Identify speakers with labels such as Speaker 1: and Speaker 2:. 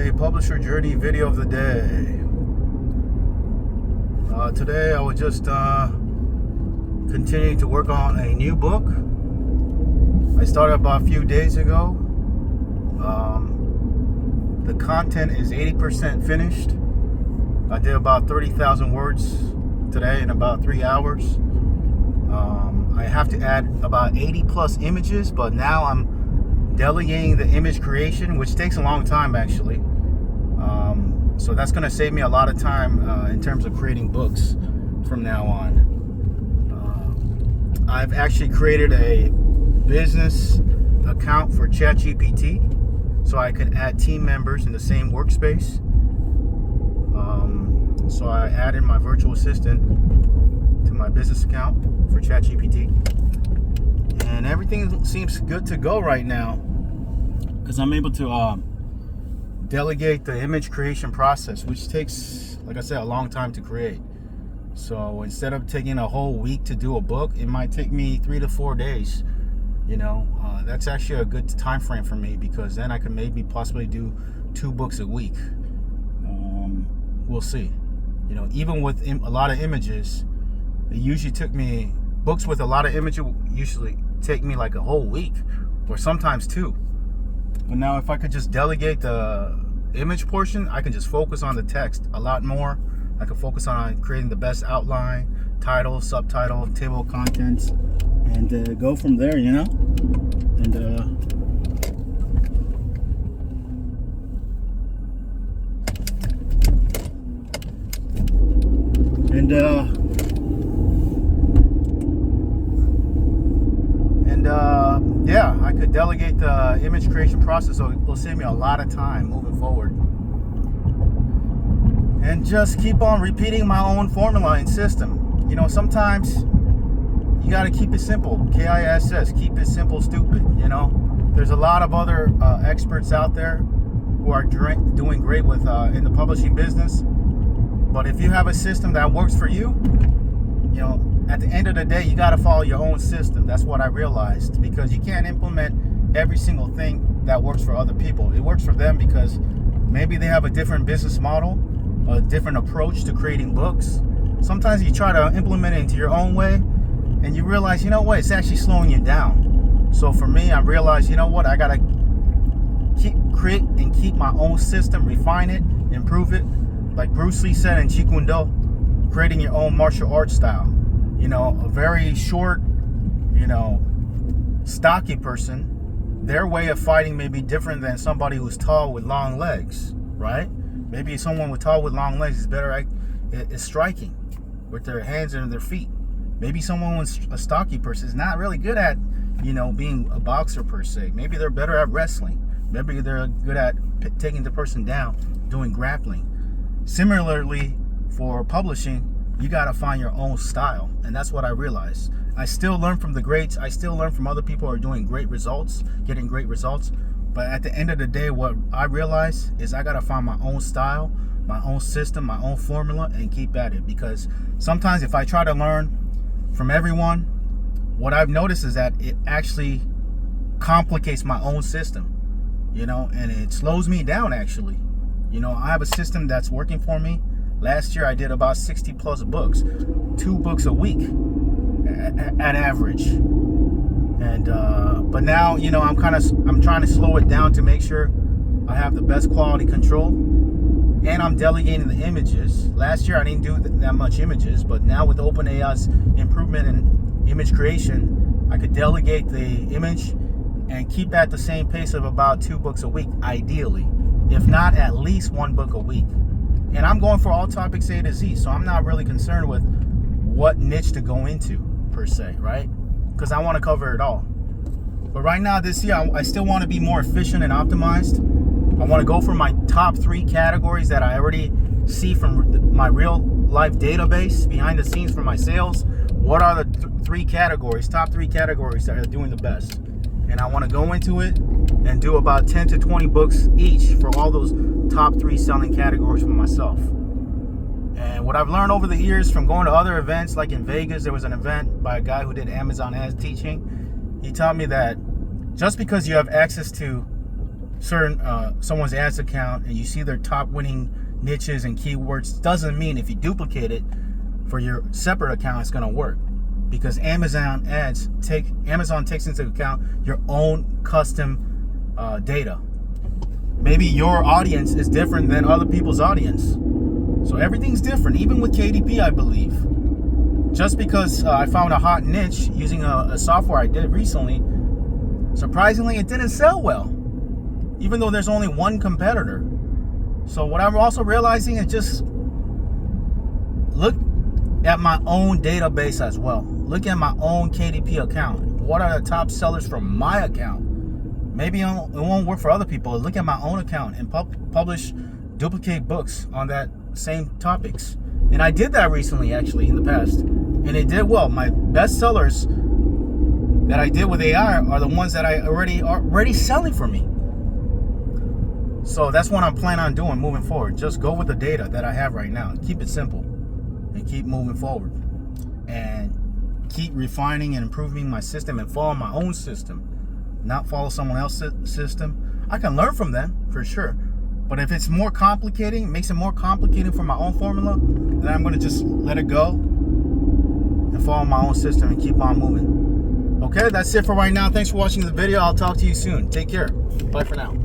Speaker 1: Hey, publisher journey video of the day. Today I was just continuing to work on a new book. I started about a few days ago. The content is 80% finished. I did about 30,000 words today in about 3 hours. I have to add about 80 plus images, but now I'm delegating the image creation, which takes a long time actually. So that's going to save me a lot of time in terms of creating books from now on. I've actually created a business account for ChatGPT so I could add team members in the same workspace. So I added my virtual assistant to my business account for ChatGPT, and everything seems good to go right now because I'm able to delegate the image creation process, which takes, like I said, a long time to create. So instead of taking a whole week to do a book, it might take me 3 to 4 days. That's actually a good time frame for me, because then I can maybe possibly do 2 books a week. We'll see. Even with a lot of images, it usually took me, books with a lot of images usually take me like a whole week or sometimes 2. But now if I could just delegate the image portion, I can just focus on the text a lot more. I can focus on creating the best outline, title, subtitle, table of contents, and go from there, yeah, I could delegate the image creation process, so it'll save me a lot of time moving forward. And just keep on repeating my own formula and system. Sometimes you got to keep it simple. KISS, keep it simple, stupid. There's a lot of other experts out there who are doing great with in the publishing business. But if you have a system that works for you, at the end of the day, you got to follow your own system. That's what I realized, because you can't implement every single thing that works for other people. It works for them because maybe they have a different business model, a different approach to creating books. Sometimes you try to implement it into your own way, and you realize, it's actually slowing you down. So for me, I realized, I got to create and keep my own system, refine it, improve it. Like Bruce Lee said in Jeet Kune Do, creating your own martial arts style. A very short, stocky person, their way of fighting may be different than somebody who's tall with long legs, right? Maybe someone with tall with long legs is better at striking with their hands and their feet. Maybe someone with a stocky person is not really good at, being a boxer per se. Maybe they're better at wrestling. Maybe they're good at taking the person down, doing grappling. Similarly, for publishing, you got to find your own style. And that's what I realized. I still learn from the greats. I still learn from other people who are doing great results, getting great results. But at the end of the day, what I realize is I got to find my own style, my own system, my own formula, and keep at it. Because sometimes if I try to learn from everyone, what I've noticed is that it actually complicates my own system, and it slows me down actually. I have a system that's working for me. Last year I did about 60 plus books, 2 books a week at average. And but now, I'm trying to slow it down to make sure I have the best quality control, and I'm delegating the images. Last year I didn't do that much images, but now with OpenAI's improvement in image creation, I could delegate the image and keep at the same pace of about 2 books a week, ideally. If not, at least 1 book a week. And I'm going for all topics A to Z, so I'm not really concerned with what niche to go into per se, right? Because I want to cover it all. But right now, this year, I still want to be more efficient and optimized. I want to go for my top 3 categories that I already see from my real life database behind the scenes for my sales. What are the top 3 categories that are doing the best? And I want to go into it and do about 10 to 20 books each for all those top 3 selling categories for myself. And what I've learned over the years from going to other events, like in Vegas, there was an event by a guy who did Amazon ads teaching. He taught me that just because you have access to certain someone's ads account and you see their top winning niches and keywords, doesn't mean if you duplicate it for your separate account it's going to work, because Amazon takes into account your own custom data. Maybe your audience is different than other people's audience, so everything's different, even with KDP, I believe. Just because I found a hot niche using a software I did recently, surprisingly it didn't sell well, even though there's only one competitor. So what I'm also realizing is just look at my own database as well. Look at my own KDP account. What are the top sellers from my account? Maybe it won't work for other people. Look at my own account and publish duplicate books on that same topics. And I did that recently, actually, in the past, and it did well. My best sellers that I did with AI are the ones that are already selling for me. So that's what I'm planning on doing moving forward. Just go with the data that I have right now. Keep it simple and keep moving forward, and keep refining and improving my system and follow my own system, not follow someone else's system. I can learn from them for sure, but if it's more complicating, makes it more complicated for my own formula, then I'm going to just let it go and follow my own system and keep on moving. Okay, that's it for right now. Thanks for watching the video. I'll talk to you soon. Take care. Bye for now.